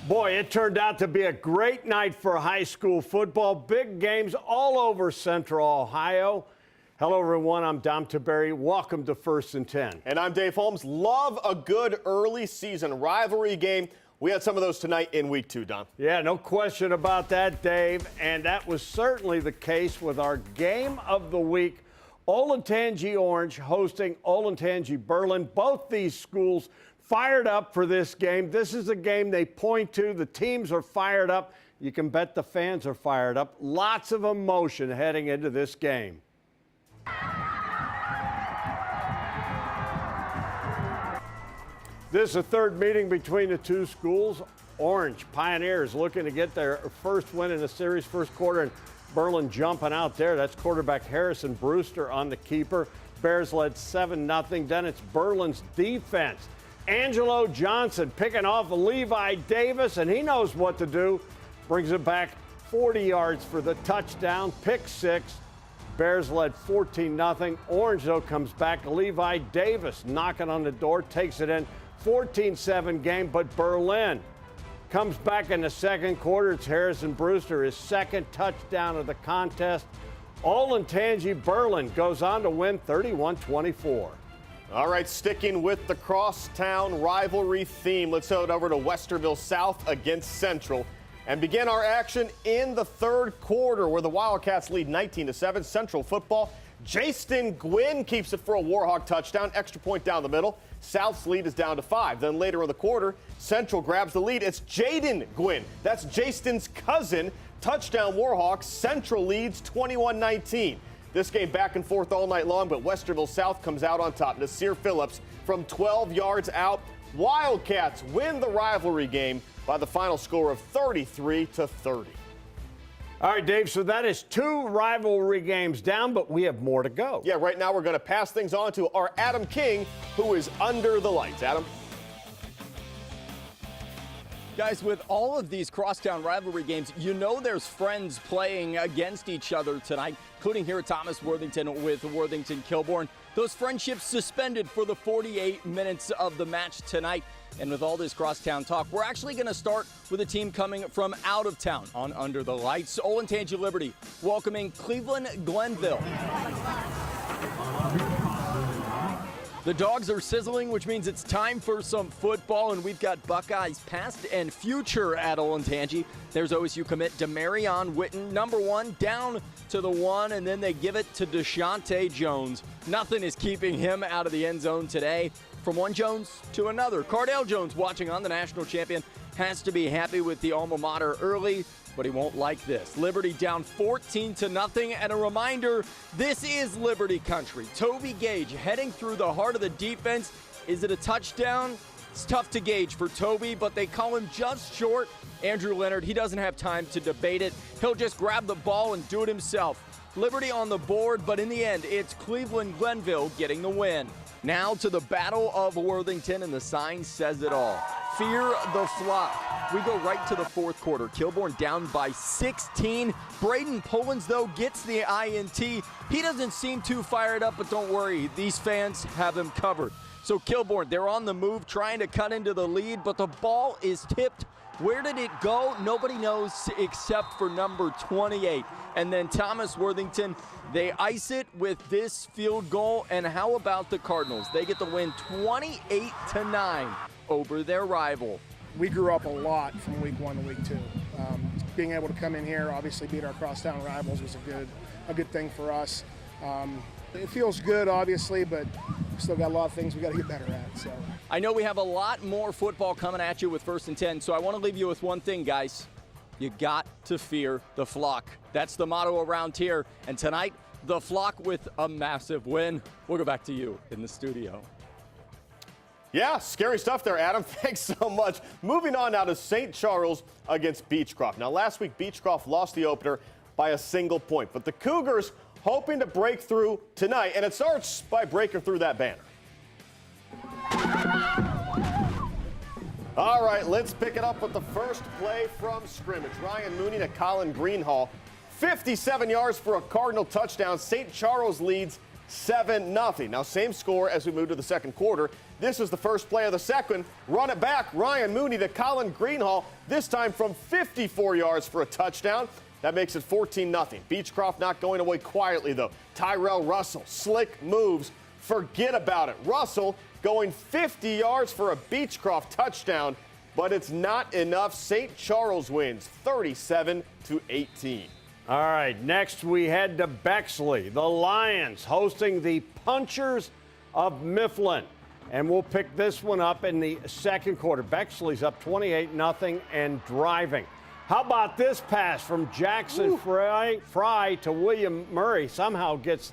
Boy, it turned out to be a great night for high school football. Big games all over Central Ohio. Hello, everyone. I'm Dom Tiberi. Welcome to First and 10. And I'm Dave Holmes. Love a good early season rivalry game. We had some of those tonight in week 2, Dom. Yeah, no question about that, Dave. And that was certainly the case with our game of the week. Olentangy Orange hosting Olentangy Berlin. Both these schools fired up for this game. This is a game they point to. The teams are fired up. You can bet the fans are fired up. Lots of emotion heading into this game. This is a third meeting between the two schools. Orange Pioneers looking to get their first win in the series, first quarter, and Berlin jumping out there. That's quarterback Harrison Brewster on the keeper. Bears led 7-0. Then it's Berlin's defense. Angelo Johnson picking off Levi Davis, and he knows what to do. Brings it back 40 yards for the touchdown, pick six. Bears led 14-0. Orange, though, comes back. Levi Davis knocking on the door, takes it in. 14-7 game, but Berlin comes back in the second quarter. It's Harrison Brewster, his second touchdown of the contest. Olentangy Berlin goes on to win 31-24. All right, sticking with the crosstown rivalry theme, let's head over to Westerville South against Central and begin our action in the third quarter where the Wildcats lead 19-7. Central football. Jaston Gwynn keeps it for a Warhawk touchdown, extra point down the middle. South's lead is down to 5. Then later in the quarter, Central grabs the lead. It's Jaden Gwynn. That's Jaston's cousin. Touchdown Warhawks. Central leads 21-19. This game back and forth all night long, but Westerville South comes out on top. Nasir Phillips from 12 yards out. Wildcats win the rivalry game by the final score of 33-30. All right, Dave, so that is 2 rivalry games down, but we have more to go. Yeah, right now we're going to pass things on to our Adam King, who is under the lights. Adam? Guys, with all of these crosstown rivalry games, you know there's friends playing against each other tonight, including here at Thomas Worthington with Worthington Kilbourne. Those friendships suspended for the 48 minutes of the match tonight. And with all this crosstown talk, we're actually going to start with a team coming from out of town on Under the Lights. Olentangy Liberty welcoming Cleveland Glenville. The dogs are sizzling, which means it's time for some football, and we've got Buckeyes past and future at Olentangy. There's OSU commit Demarion Witten, number 1, down to the 1, and then they give it to Deshaunte Jones. Nothing is keeping him out of the end zone today. From one Jones to another. Cardale Jones, watching on the national champion, has to be happy with the alma mater early, but he won't like this. Liberty down 14-0, and a reminder, this is Liberty country. Toby Gage heading through the heart of the defense. Is it a touchdown? It's tough to gauge for Toby, but they call him just short. Andrew Leonard, he doesn't have time to debate it. He'll just grab the ball and do it himself. Liberty on the board, but in the end, it's Cleveland Glenville getting the win. Now to the Battle of Worthington, and the sign says it all. Fear the flock. We go right to the fourth quarter. Kilbourne down by 16. Braden Pullins, though, gets the INT. He doesn't seem too fired up, but don't worry. These fans have him covered. So Kilbourne, they're on the move, trying to cut into the lead, but the ball is tipped. Where did it go? Nobody knows except for number 28. And then Thomas Worthington, they ice it with this field goal. And how about the Cardinals? They get the win 28-9 over their rival. We grew up a lot from week 1 to week 2. Being able to come in here, obviously beat our crosstown rivals was a good thing for us. It feels good, obviously, but we still got a lot of things we got to get better at. So I know we have a lot more football coming at you with First and 10, so I want to leave you with one thing, guys. You got to fear the flock. That's the motto around here. And tonight, the flock with a massive win. We'll go back to you in the studio. Yeah, scary stuff there, Adam. Thanks so much. Moving on now to St. Charles against Beechcroft. Now, last week, Beechcroft lost the opener by a single point, but the Cougars hoping to break through tonight, and it starts by breaking through that banner. All right, let's pick it up with the first play from scrimmage. Ryan Mooney to Colin Greenhall. 57 yards for a Cardinal touchdown. St. Charles leads 7-0. Now, same score as we move to the second quarter. This is the first play of the second. Run it back. Ryan Mooney to Colin Greenhall, this time from 54 yards for a touchdown. That makes it 14-0. Beechcroft not going away quietly, though. Tyrell Russell, slick moves. Forget about it. Russell going 50 yards for a Beechcroft touchdown, but it's not enough. St. Charles wins 37-18. All right, next we head to Bexley. The Lions hosting the Punchers of Mifflin. And we'll pick this one up in the second quarter. Bexley's up 28-0 and driving. How about this pass from Jackson Fry to William Murray? Somehow gets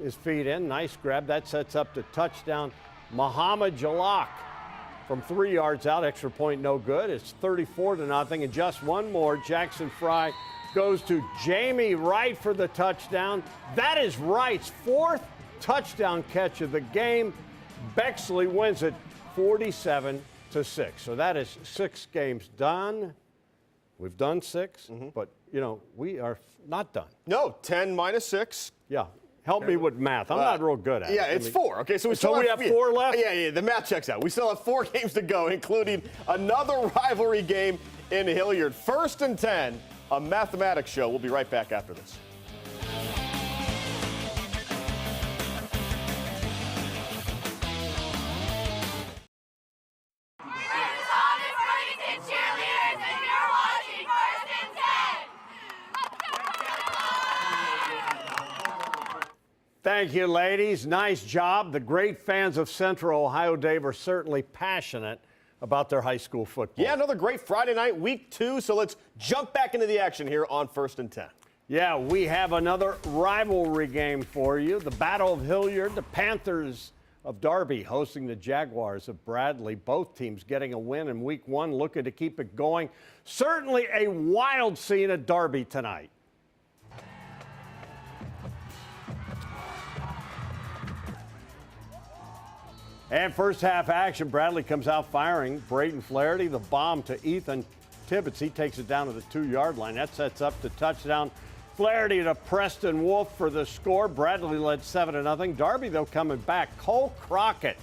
his feet in. Nice grab. That sets up the touchdown. Muhammad Jalak from 3 yards out. Extra point no good. It's 34-0. And just one more. Jackson Fry goes to Jamie Wright for the touchdown. That is Wright's fourth touchdown catch of the game. Bexley wins it 47-6. So that is 6 games done. We've done 6, but, you know, we are not done. No, 10 minus 6. Yeah. Help me with math. I'm not real good at it. Yeah, it's 4. Okay, so we have 4 left? Yeah, the math checks out. We still have 4 games to go, including another rivalry game in Hilliard. First and 10, a mathematics show. We'll be right back after this. Thank you, ladies. Nice job. The great fans of Central Ohio Dave are certainly passionate about their high school football. Yeah, another great Friday night, week 2. So let's jump back into the action here on First and 10. Yeah, we have another rivalry game for you. The Battle of Hilliard, the Panthers of Darby hosting the Jaguars of Bradley. Both teams getting a win in week 1, looking to keep it going. Certainly a wild scene at Darby tonight. And first half action, Bradley comes out firing. Braden Flaherty, the bomb to Ethan Tibbetts. He takes it down to the 2-yard line. That sets up the touchdown. Flaherty to Preston Wolf for the score. Bradley led 7-0. Darby, though, coming back. Cole Crockett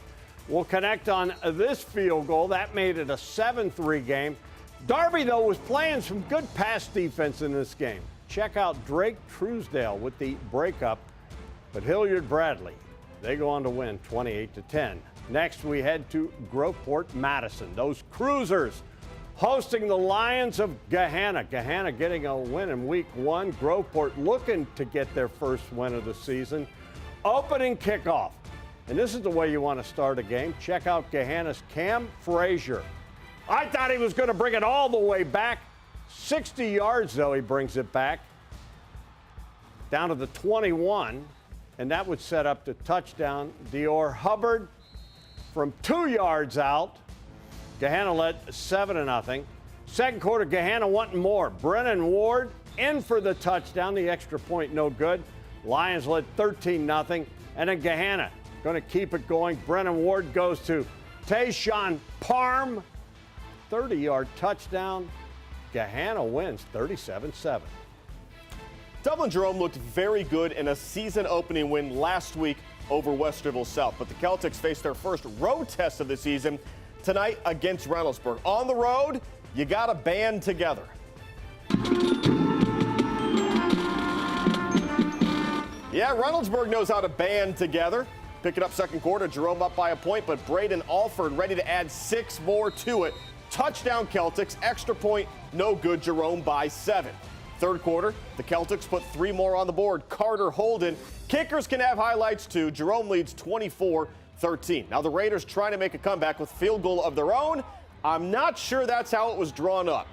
will connect on this field goal. That made it a 7-3 game. Darby, though, was playing some good pass defense in this game. Check out Drake Truesdale with the breakup. But Hilliard Bradley, they go on to win 28-10. Next, we head to Groveport, Madison. Those Cruisers hosting the Lions of Gahanna. Gahanna getting a win in week 1. Groveport looking to get their first win of the season. Opening kickoff. And this is the way you want to start a game. Check out Gahanna's Cam Frazier. I thought he was going to bring it all the way back. 60 yards, though, he brings it back down to the 21. And that would set up the touchdown. Dior Hubbard from 2 yards out. Gahanna led 7-0. Second quarter, Gahanna wanting more. Brennan Ward in for the touchdown. The extra point no good. Lions led 13-0. And then Gahanna going to keep it going. Brennan Ward goes to Tayshawn Parm. 30-yard touchdown. Gahanna wins 37-7. Dublin Jerome looked very good in a season-opening win last week over Westerville South. But the Celtics face their first road test of the season tonight against Reynoldsburg. On the road, you got to band together. Yeah, Reynoldsburg knows how to band together. Pick it up second quarter. Jerome up by a point, but Braden Alford ready to add 6 more to it. Touchdown Celtics, extra point, no good. Jerome by 7. Third quarter, the Celtics put 3 more on the board. Carter Holden. Kickers can have highlights too. Jerome leads 24-13. Now the Raiders trying to make a comeback with field goal of their own. I'm not sure that's how it was drawn up.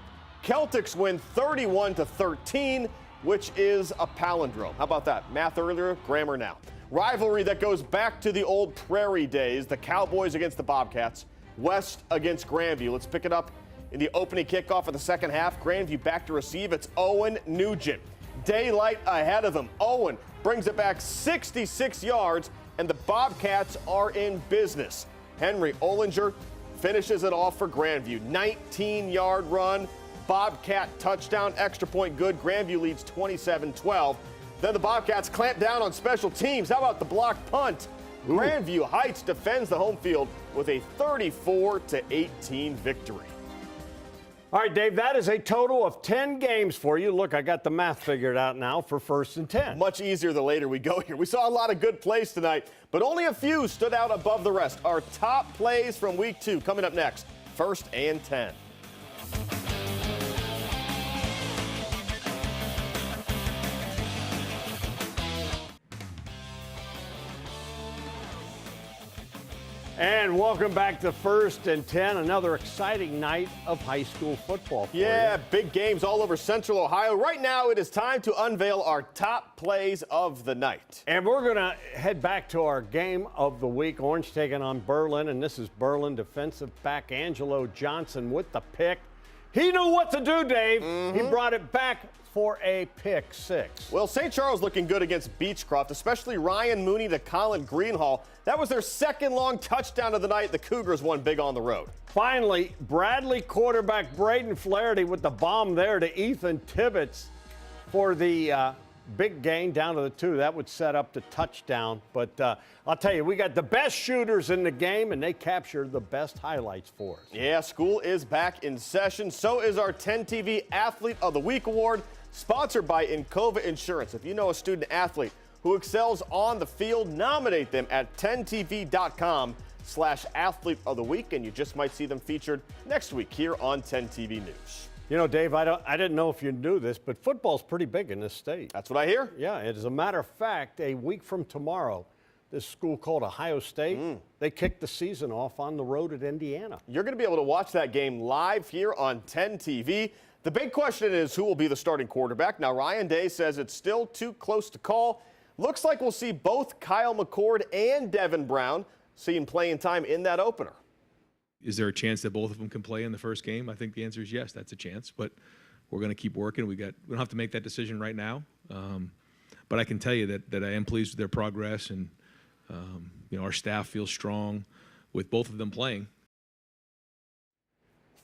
Celtics win 31-13, which is a palindrome. How about that? Math earlier, grammar now. Rivalry that goes back to the old Prairie days. The Cowboys against the Bobcats. West against Grandview. Let's pick it up in the opening kickoff of the second half. Grandview back to receive. It's Owen Nugent. Daylight ahead of him. Owen brings it back 66 yards, and the Bobcats are in business. Henry Ollinger finishes it off for Grandview. 19-yard run. Bobcat touchdown. Extra point good. Grandview leads 27-12. Then the Bobcats clamp down on special teams. How about the blocked punt? Grandview Heights defends the home field with a 34-18 victory. All right, Dave, that is a total of 10 games for you. Look, I got the math figured out now for 1st and 10. Much easier the later we go here. We saw a lot of good plays tonight, but only a few stood out above the rest. Our top plays from week 2 coming up next, 1st and 10. And welcome back to 1st and 10, another exciting night of high school football for Yeah, you. big games all over Central Ohio. Right now, it is time to unveil our top plays of the night. And we're going to head back to our game of the week. Orange taking on Berlin, and this is Berlin defensive back Angelo Johnson with the pick. He knew what to do, Dave. He brought it back for a pick 6. Well, St. Charles looking good against Beechcroft, especially Ryan Mooney to Colin Greenhall. That was their second long touchdown of the night. The Cougars won big on the road. Finally, Bradley quarterback Braden Flaherty with the bomb there to Ethan Tibbetts for the big gain down to the 2. That would set up the touchdown. But I'll tell you, we got the best shooters in the game, and they captured the best highlights for us. Yeah, school is back in session. So is our 10 TV Athlete of the Week award, sponsored by Encova Insurance. If you know a student athlete who excels on the field, nominate them at 10tv.com/athlete of the week, and you just might see them featured next week here on 10 TV News. You know, Dave, I didn't know if you knew this, but football's pretty big in this state. That's what I hear. Yeah, as a matter of fact, a week from tomorrow, this school called Ohio State, they kicked the season off on the road at Indiana. You're going to be able to watch that game live here on 10 TV. The big question is who will be the starting quarterback. Now, Ryan Day says it's still too close to call. Looks like we'll see both Kyle McCord and Devin Brown seeing playing time in that opener. Is there a chance that both of them can play in the first game? I think the answer is yes, that's a chance. But we're going to keep working. We don't have to make that decision right now. But I can tell you that I am pleased with their progress, and our staff feels strong with both of them playing.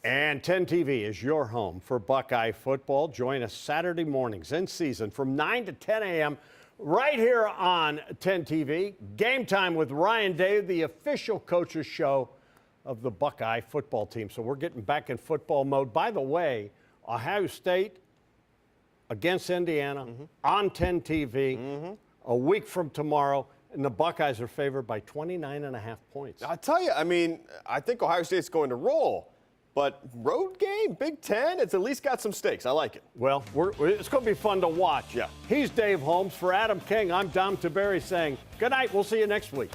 And 10 TV is your home for Buckeye football. Join us Saturday mornings in season from 9 to 10 a.m. right here on 10 TV. Game Time with Ryan Day, the official coaches show of the Buckeye football team. So we're getting back in football mode. By the way, Ohio State against Indiana on 10 TV a week from tomorrow. And the Buckeyes are favored by 29.5 points. I tell you, I think Ohio State's going to roll. But road game, Big Ten, it's at least got some stakes. I like it. Well, it's going to be fun to watch. Yeah. He's Dave Holmes. For Adam King, I'm Dom Tiberi saying good night. We'll see you next week.